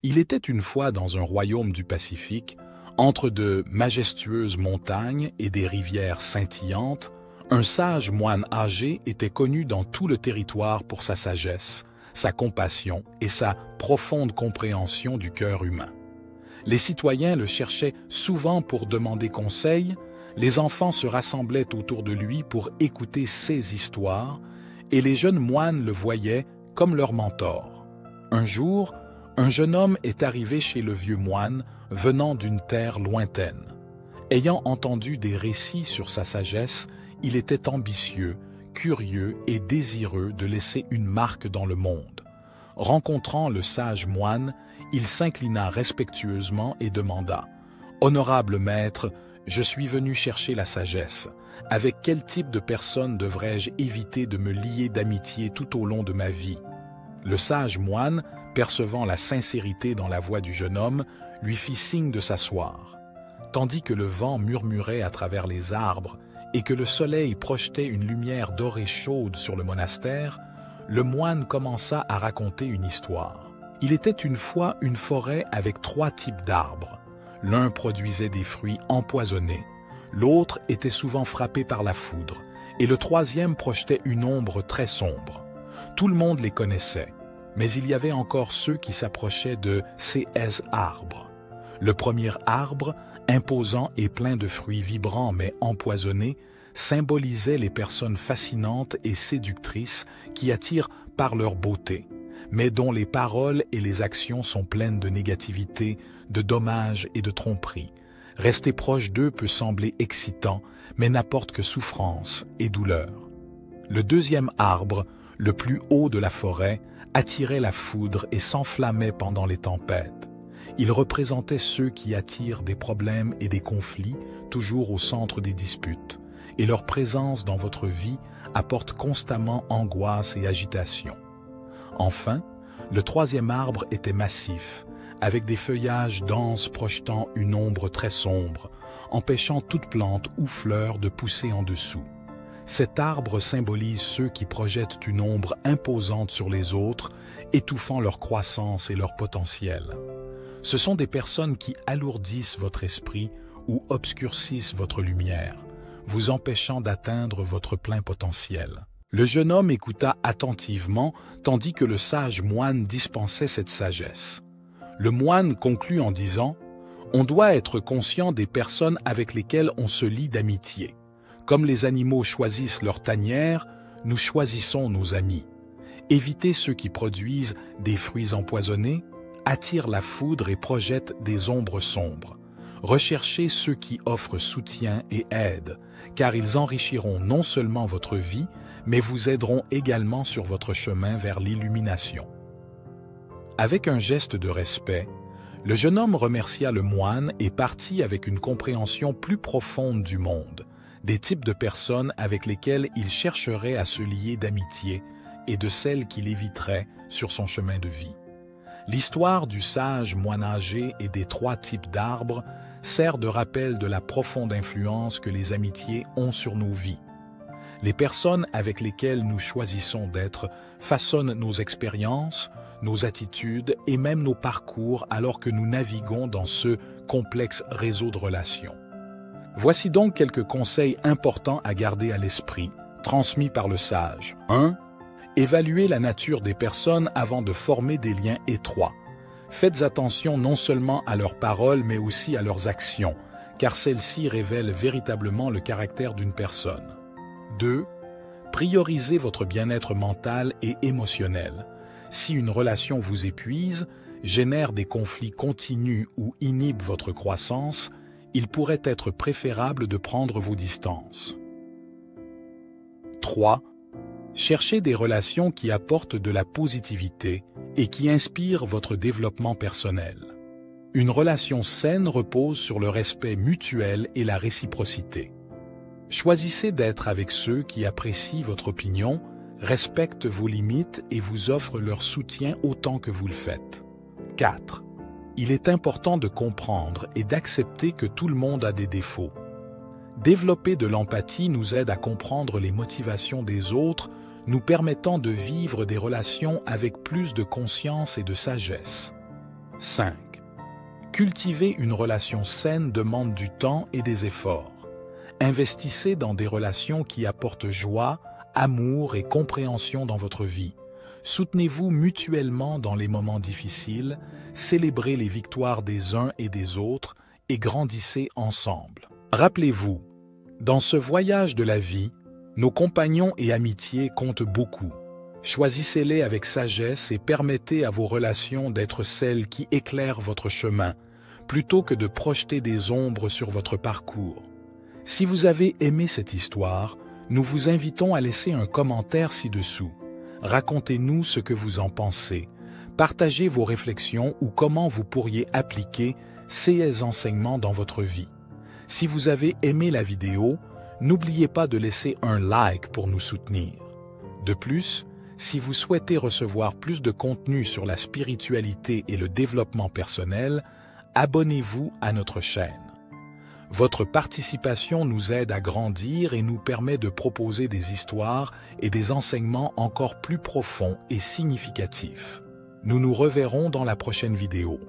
Il était une fois dans un royaume du Pacifique, entre de majestueuses montagnes et des rivières scintillantes, un sage moine âgé était connu dans tout le territoire pour sa sagesse, sa compassion et sa profonde compréhension du cœur humain. Les citoyens le cherchaient souvent pour demander conseil, les enfants se rassemblaient autour de lui pour écouter ses histoires, et les jeunes moines le voyaient comme leur mentor. Un jour, un jeune homme est arrivé chez le vieux moine venant d'une terre lointaine. Ayant entendu des récits sur sa sagesse, il était ambitieux, curieux et désireux de laisser une marque dans le monde. Rencontrant le sage moine, il s'inclina respectueusement et demanda « Honorable maître, je suis venu chercher la sagesse. Avec quel type de personne devrais-je éviter de me lier d'amitié tout au long de ma vie ?» Le sage moine, percevant la sincérité dans la voix du jeune homme, lui fit signe de s'asseoir. Tandis que le vent murmurait à travers les arbres et que le soleil projetait une lumière dorée chaude sur le monastère, le moine commença à raconter une histoire. Il était une fois une forêt avec 3 types d'arbres. L'un produisait des fruits empoisonnés, l'autre était souvent frappé par la foudre, et le troisième projetait une ombre très sombre. Tout le monde les connaissait, mais il y avait encore ceux qui s'approchaient de ces arbres. Le premier arbre, imposant et plein de fruits vibrants mais empoisonnés, symbolisait les personnes fascinantes et séductrices qui attirent par leur beauté, mais dont les paroles et les actions sont pleines de négativité, de dommages et de tromperies. Rester proche d'eux peut sembler excitant, mais n'apporte que souffrance et douleur. Le deuxième arbre, le plus haut de la forêt, attirait la foudre et s'enflammait pendant les tempêtes. Il représentait ceux qui attirent des problèmes et des conflits, toujours au centre des disputes, et leur présence dans votre vie apporte constamment angoisse et agitation. Enfin, le troisième arbre était massif, avec des feuillages denses projetant une ombre très sombre, empêchant toute plante ou fleur de pousser en dessous. Cet arbre symbolise ceux qui projettent une ombre imposante sur les autres, étouffant leur croissance et leur potentiel. Ce sont des personnes qui alourdissent votre esprit ou obscurcissent votre lumière, vous empêchant d'atteindre votre plein potentiel. Le jeune homme écouta attentivement, tandis que le sage moine dispensait cette sagesse. Le moine conclut en disant « On doit être conscient des personnes avec lesquelles on se lie d'amitié. Comme les animaux choisissent leur tanière, nous choisissons nos amis. Évitez ceux qui produisent des fruits empoisonnés, attirent la foudre et projettent des ombres sombres. Recherchez ceux qui offrent soutien et aide, car ils enrichiront non seulement votre vie, mais vous aideront également sur votre chemin vers l'illumination. » Avec un geste de respect, le jeune homme remercia le moine et partit avec une compréhension plus profonde du monde, des types de personnes avec lesquelles il chercherait à se lier d'amitié et de celles qu'il éviterait sur son chemin de vie. L'histoire du sage moine âgé et des 3 types d'arbres sert de rappel de la profonde influence que les amitiés ont sur nos vies. Les personnes avec lesquelles nous choisissons d'être façonnent nos expériences, nos attitudes et même nos parcours alors que nous naviguons dans ce complexe réseau de relations. Voici donc quelques conseils importants à garder à l'esprit, transmis par le sage. 1. Évaluez la nature des personnes avant de former des liens étroits. Faites attention non seulement à leurs paroles mais aussi à leurs actions, car celles-ci révèlent véritablement le caractère d'une personne. 2. Priorisez votre bien-être mental et émotionnel. Si une relation vous épuise, génère des conflits continus ou inhibe votre croissance, il pourrait être préférable de prendre vos distances. 3. Cherchez des relations qui apportent de la positivité et qui inspirent votre développement personnel. Une relation saine repose sur le respect mutuel et la réciprocité. Choisissez d'être avec ceux qui apprécient votre opinion, respectent vos limites et vous offrent leur soutien autant que vous le faites. 4. Il est important de comprendre et d'accepter que tout le monde a des défauts. Développer de l'empathie nous aide à comprendre les motivations des autres, nous permettant de vivre des relations avec plus de conscience et de sagesse. 5. Cultiver une relation saine demande du temps et des efforts. Investissez dans des relations qui apportent joie, amour et compréhension dans votre vie. Soutenez-vous mutuellement dans les moments difficiles, célébrez les victoires des uns et des autres et grandissez ensemble. Rappelez-vous, dans ce voyage de la vie, nos compagnons et amitiés comptent beaucoup. Choisissez-les avec sagesse et permettez à vos relations d'être celles qui éclairent votre chemin, plutôt que de projeter des ombres sur votre parcours. Si vous avez aimé cette histoire, nous vous invitons à laisser un commentaire ci-dessous. Racontez-nous ce que vous en pensez. Partagez vos réflexions ou comment vous pourriez appliquer ces enseignements dans votre vie. Si vous avez aimé la vidéo, n'oubliez pas de laisser un like pour nous soutenir. De plus, si vous souhaitez recevoir plus de contenu sur la spiritualité et le développement personnel, abonnez-vous à notre chaîne. Votre participation nous aide à grandir et nous permet de proposer des histoires et des enseignements encore plus profonds et significatifs. Nous nous reverrons dans la prochaine vidéo.